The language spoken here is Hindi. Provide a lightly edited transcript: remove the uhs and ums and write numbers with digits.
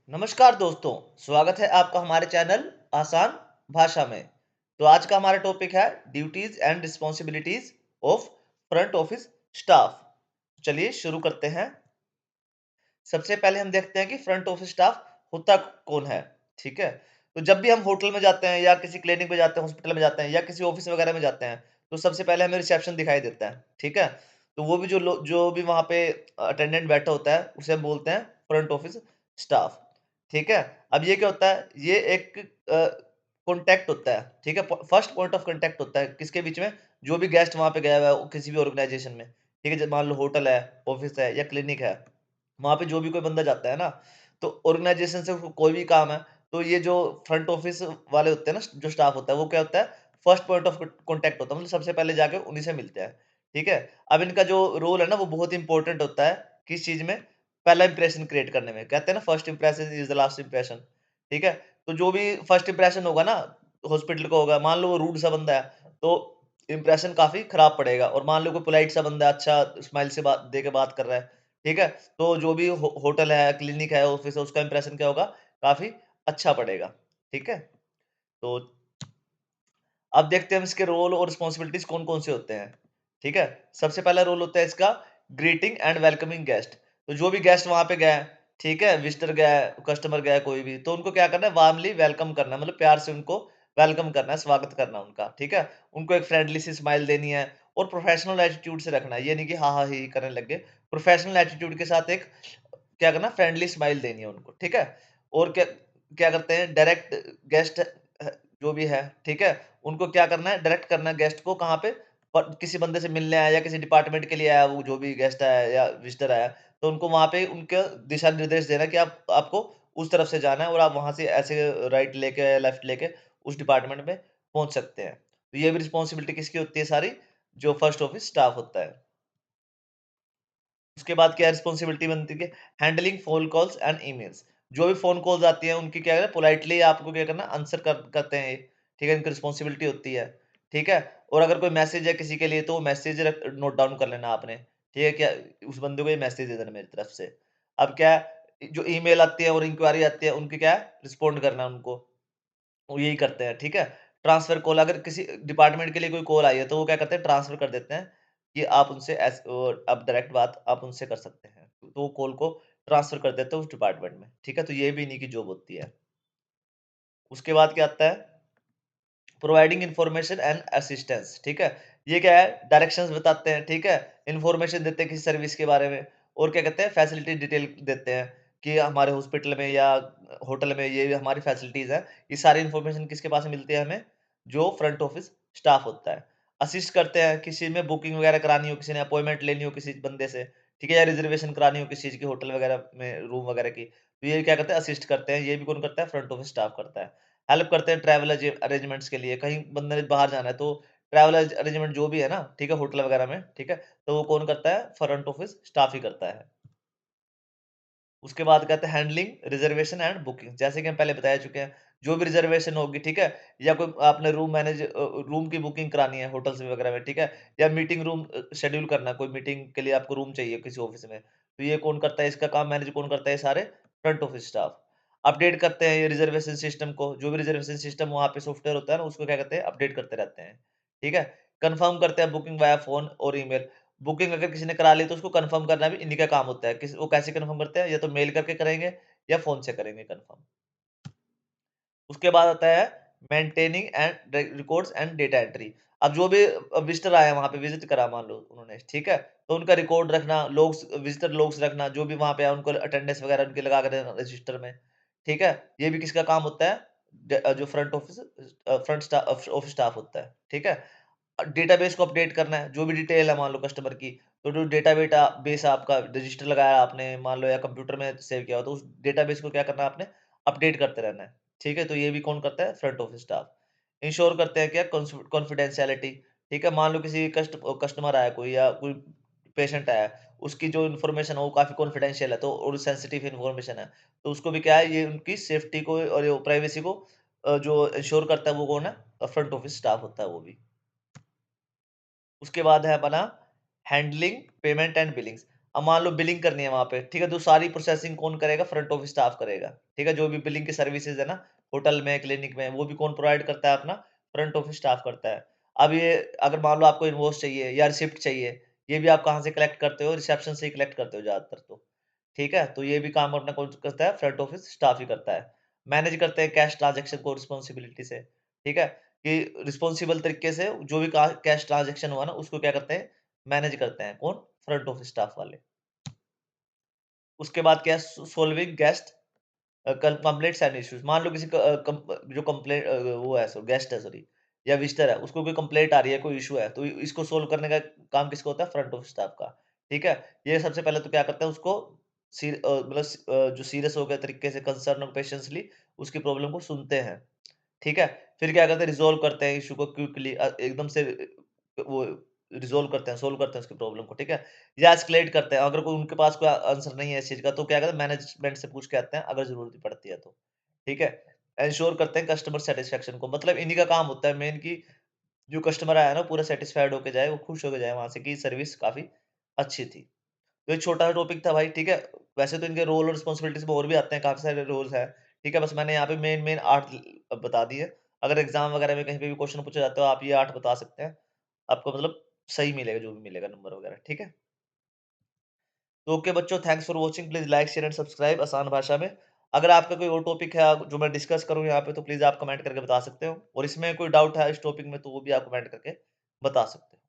नमस्कार दोस्तों, स्वागत है आपका हमारे चैनल आसान भाषा में। तो आज का हमारा टॉपिक है duties and responsibilities of front office staff. चलिए शुरू करते हैं। सबसे पहले हम देखते हैं कि फ्रंट ऑफिस स्टाफ होता कौन है। ठीक है, तो जब भी हम होटल में जाते हैं या किसी क्लिनिक में जाते हैं, हॉस्पिटल में जाते हैं या किसी ऑफिस वगैरह में जाते हैं, तो सबसे पहले हमें रिसेप्शन दिखाई देता है। ठीक है, तो वो भी जो भी वहां पे अटेंडेंट बैठा होता है उसे हम बोलते हैं फ्रंट ऑफिस स्टाफ। ठीक है, अब ये क्या होता है, ये एक कॉन्टैक्ट होता है। ठीक है, फर्स्ट पॉइंट ऑफ कॉन्टैक्ट होता है किसके बीच में, जो भी गेस्ट वहां पे गया हुआ है किसी भी ऑर्गेनाइजेशन में। ठीक है, मान लो होटल है, ऑफिस है या क्लिनिक है, वहाँ पे जो भी कोई बंदा जाता है ना, तो ऑर्गेनाइजेशन से उसको कोई भी काम है, तो ये जो फ्रंट ऑफिस वाले होते हैं ना, जो स्टाफ होता है, वो क्या होता है, फर्स्ट पॉइंट ऑफ कॉन्टैक्ट होता है, मतलब सबसे पहले जाके उन्हीं से मिलते हैं। ठीक है, अब इनका जो रोल है ना, वो बहुत इंपॉर्टेंट होता है। किस चीज में? पहला इंप्रेशन क्रिएट करने में। कहते हैं ना, first impression is the last impression. ठीक है, तो जो भी फर्स्ट इंप्रेशन होगा ना, हॉस्पिटल का होगा, मान लो वो रूड सा बंदा है, तो इंप्रेशन काफी खराब पड़ेगा। और मान लो कोई पोलाइट सा बंदा है, अच्छा स्माइल से बात दे के बात कर रहा है, ठीक है, तो जो भी होटल है, क्लिनिक है, ऑफिस है, उसका इंप्रेशन क्या होगा, काफी अच्छा पड़ेगा। ठीक है, तो अब देखते हैं हम इसके रोल और रिस्पॉन्सिबिलिटीज कौन कौन से होते हैं। ठीक है, सबसे पहला रोल होता है इसका ग्रीटिंग एंड वेलकमिंग गेस्ट। तो जो भी गेस्ट वहां पे गया है, ठीक है, विजिटर गया है, कस्टमर गया है, कोई भी, तो उनको क्या करना है, वार्मली वेलकम करना है, मतलब प्यार से उनको वेलकम करना है, स्वागत करना है उनका। ठीक है, उनको एक फ्रेंडली सी स्माइल देनी है और प्रोफेशनल एटीट्यूड से रखना है। ये नहीं कि हाँ हाँ ही करने लग गए, प्रोफेशनल एटीट्यूड के साथ एक क्या करना, फ्रेंडली स्माइल देनी है उनको। ठीक है, और क्या क्या करते हैं, डायरेक्ट गेस्ट जो भी है, ठीक है, उनको क्या करना है, डायरेक्ट करना है गेस्ट को, कहाँ पे, किसी बंदे से मिलने आया या किसी डिपार्टमेंट के लिए आया, वो जो भी गेस्ट आया या विजिटर आया, तो उनको वहां पे उनके दिशा निर्देश देना कि आप आपको उस तरफ से जाना है और आप वहां से ऐसे राइट लेके लेफ्ट लेके उस डिपार्टमेंट में पहुंच सकते हैं। तो ये भी रिस्पॉन्सिबिलिटी किसकी होती है सारी, जो फर्स्ट ऑफिस स्टाफ होता है। उसके बाद क्या रिस्पॉन्सिबिलिटी बनती है, handling phone calls and emails. जो भी फोन कॉल्स आती हैं उनकी क्या है, पोलाइटली आपको क्या करना, आंसर करते हैं। ठीक है, इनकी रिस्पॉन्सिबिलिटी होती है। ठीक है, और अगर कोई मैसेज है किसी के लिए, तो वो मैसेज नोट डाउन कर लेना आपने। ठीक है, क्या उस बंदे को ये मैसेज दे देना मेरी तरफ से। अब क्या है, जो ईमेल आती है और इंक्वायरी आती है, उनकी क्या है, रिस्पॉन्ड करना उनको, वो यही करते हैं। ठीक है, ट्रांसफर कॉल, अगर किसी डिपार्टमेंट के लिए कोई कॉल आई है, तो वो क्या करते हैं, ट्रांसफर कर देते हैं कि आप उनसे अब डायरेक्ट बात आप उनसे कर सकते हैं, तो वो कॉल को ट्रांसफर कर देते हैं उस डिपार्टमेंट में। ठीक है, तो ये भी इन्हीं की जॉब होती है। उसके बाद क्या आता है, प्रोवाइडिंग इन्फॉर्मेशन एंड असिस्टेंस। ठीक है, ये क्या है, डायरेक्शंस बताते हैं। ठीक है, इन्फॉर्मेशन देते हैं किसी सर्विस के बारे में, और क्या कहते हैं, फैसिलिटी डिटेल देते हैं कि हमारे हॉस्पिटल में या होटल में ये हमारी फैसिलिटीज है। ये सारी इन्फॉर्मेशन किसके पास मिलती है हमें, जो फ्रंट ऑफिस स्टाफ होता है। असिस्ट करते हैं, किसी में बुकिंग वगैरह करानी हो, किसी ने अपॉइंटमेंट लेनी हो किसी बंदे से, ठीक है, या रिजर्वेशन करानी हो किसी चीज की, होटल वगैरह में रूम वगैरह की, तो ये क्या करते हैं, असिस्ट करते हैं। ये भी कौन करता है, फ्रंट ऑफिस स्टाफ करता है। हेल्प करते हैं ट्रैवल अरेंजमेंट्स के लिए, कहीं बंदे ने बाहर जाना है, तो ट्रैवल अरेंजमेंट जो भी है ना, ठीक है, होटल वगैरह में, ठीक है, तो वो कौन करता है, फ्रंट ऑफिस स्टाफ ही करता है। उसके बाद कहते हैं हैंडलिंग रिजर्वेशन एंड बुकिंग। जैसे कि हम पहले बता चुके हैं, जो भी रिजर्वेशन होगी, ठीक है, या कोई आपने रूम की बुकिंग करानी है होटल्स में वगैरह में, ठीक है, या मीटिंग रूम शेड्यूल करना है, कोई मीटिंग के लिए आपको रूम चाहिए किसी ऑफिस में, तो ये कौन करता है, इसका काम मैनेज कौन करता है, ये सारे फ्रंट ऑफिस स्टाफ। अपडेट करते हैं ये रिजर्वेशन सिस्टम को, जो भी रिजर्वेशन सिस्टम वहाँ पे सॉफ्टवेयर होता है ना, उसको क्या कहते हैं, अपडेट करते रहते हैं। ठीक है, कंफर्म करते हैं बुकिंग वाया फोन और ईमेल। बुकिंग अगर किसी ने करा ली, तो उसको कंफर्म करना भी इन्हीं का काम होता है। वो कैसे कंफर्म करते हैं, या तो मेल करके करेंगे या फोन से करेंगे कंफर्म। उसके बाद आता है maintaining and records and data entry. अब जो भी विजिटर आया वहां पे, विजिट करा मान लो उन्होंने, ठीक है, तो उनका रिकॉर्ड रखना, लोग्स, विजिटर लोग्स रखना, जो भी वहां पे आया उनको अटेंडेंस वगैरह उनकी लगा कर रजिस्टर में। ठीक है, ये भी किसका काम होता है, जो फ्रंट ऑफिस स्टाफ होता है। ठीक है, डेटाबेस को अपडेट करना है, जो भी डिटेल है मान लो कस्टमर की, तो जो डेटा बेटा बेस आपका रजिस्टर लगाया आपने मान लो, या कंप्यूटर में सेव किया हो, तो उस डेटाबेस को क्या करना है आपने, अपडेट करते रहना है। ठीक है, तो ये भी कौन करता है, फ्रंट ऑफिस स्टाफ। इंश्योर करते हैं क्या, कॉन्फिडेंशियलिटी। ठीक है, मान लो किसी कस्टमर आया कोई, या कोई पेशेंट आया, उसकी जो इन्फॉर्मेशन है वो काफी कॉन्फिडेंशियल है, तो और सेंसिटिव इन्फॉर्मेशन है, तो उसको भी क्या है, ये उनकी सेफ्टी को और प्राइवेसी को जो इंश्योर करता है, वो कौन है, फ्रंट ऑफिस स्टाफ होता है वो भी। उसके बाद है अपना हैंडलिंग पेमेंट एंड बिलिंग्स। अब मान लो बिलिंग करनी है वहाँ पे, ठीक है? तो सारी प्रोसेसिंग कौन करेगा? फ्रंट ऑफिस स्टाफ करेगा, ठीक है? जो भी बिलिंग की सर्विसेज़ है ना, होटल में, क्लिनिक में, वो भी कौन प्रोवाइड करता है? अपना फ्रंट ऑफिस स्टाफ करता है। अब ये अगर मान लो आपको इनवॉइस चाहिए या रिसिप्ट चाहिए, ये भी आप कहाँ से कलेक्ट करते हो? रिसेप्शन से ही कलेक्ट करते हो ज़्यादातर तो, ठीक है? तो ये भी काम अपना कौन करता है? फ्रंट ऑफिस स्टाफ ही करता है। मैनेज करते हैं कैश ट्रांज़ैक्शन को रिस्पॉन्सिबिलिटी से, ठीक है? कि रिस्पॉन्सिबल तरीके से जो भी का कैश ट्रांज़ैक्शन हुआ ना, उसको क्या करते हैं? मैनेज करते हैं, कौन? फ्रंट ऑफिस स्टाफ वाले। उसके बाद क्या है? Solving guest complaints and issues. मान लो किसी जो कंप्लेंट वो है, गेस्ट है सॉरी, या विजिटर है, उसको कोई कंप्लेंट आ रही है, कोई इशू है, तो इसको सोल्व करने का काम किसका होता है? फ्रंट ऑफिस स्टाफ का, ठीक है? ये सबसे पहले तो क्या करता है? उसको जो सीरियस हो गए तरीके से कंसर्न और पेशेंसली उसकी प्रॉब्लम को सुनते हैं, ठीक है? फिर क्या करते हैं? रिज़ॉल्व करते हैं इश्यू को क्विकली, एकदम से वो रिज़ॉल्व करते हैं, सोल्व करते हैं उसकी प्रॉब्लम को, ठीक है? या एस्केलेट करते हैं, अगर कोई उनके पास कोई आंसर नहीं है इस चीज़ का, तो क्या करते हैं? मैनेजमेंट से पूछ के आते हैं, अगर ज़रूरत पड़ती है तो, ठीक है? एंश्योर करते हैं कस्टमर सैटिस्फैक्शन को, मतलब इन्हीं का काम होता है मेन कि जो कस्टमर आया ना, पूरा सैटिस्फाइड होके जाए, वो खुश होके जाए वहाँ से कि सर्विस काफ़ी अच्छी थी। तो एक छोटा-सा टॉपिक था भाई, ठीक है? वैसे तो इनके रोल और रिस्पॉन्सिबिलिटीज़ में और भी आते हैं, काफ़ी सारे रोल्स हैं, ठीक है? बस मैंने यहाँ पे मेन-मेन 8 बता दिए। अगर एग्ज़ाम वगैरह में कहीं पे भी क्वेश्चन पूछे जाते हो, आप ये 8 बता सकते हैं। आपको मतलब सही मिलेगा, जो भी मिलेगा नंबर वगैरह, ठीक है? तो ओके बच्चों, thanks for watching. Please like, share and subscribe आसान भाषा में। अगर आपका कोई और टॉपिक है जो मैं डिस्कस करूँ यहाँ पे, तो प्लीज़ आप कमेंट करके बता सकते हो, और इसमें कोई डाउट है इस टॉपिक में, तो वो भी आप कमेंट करके बता सकते हो।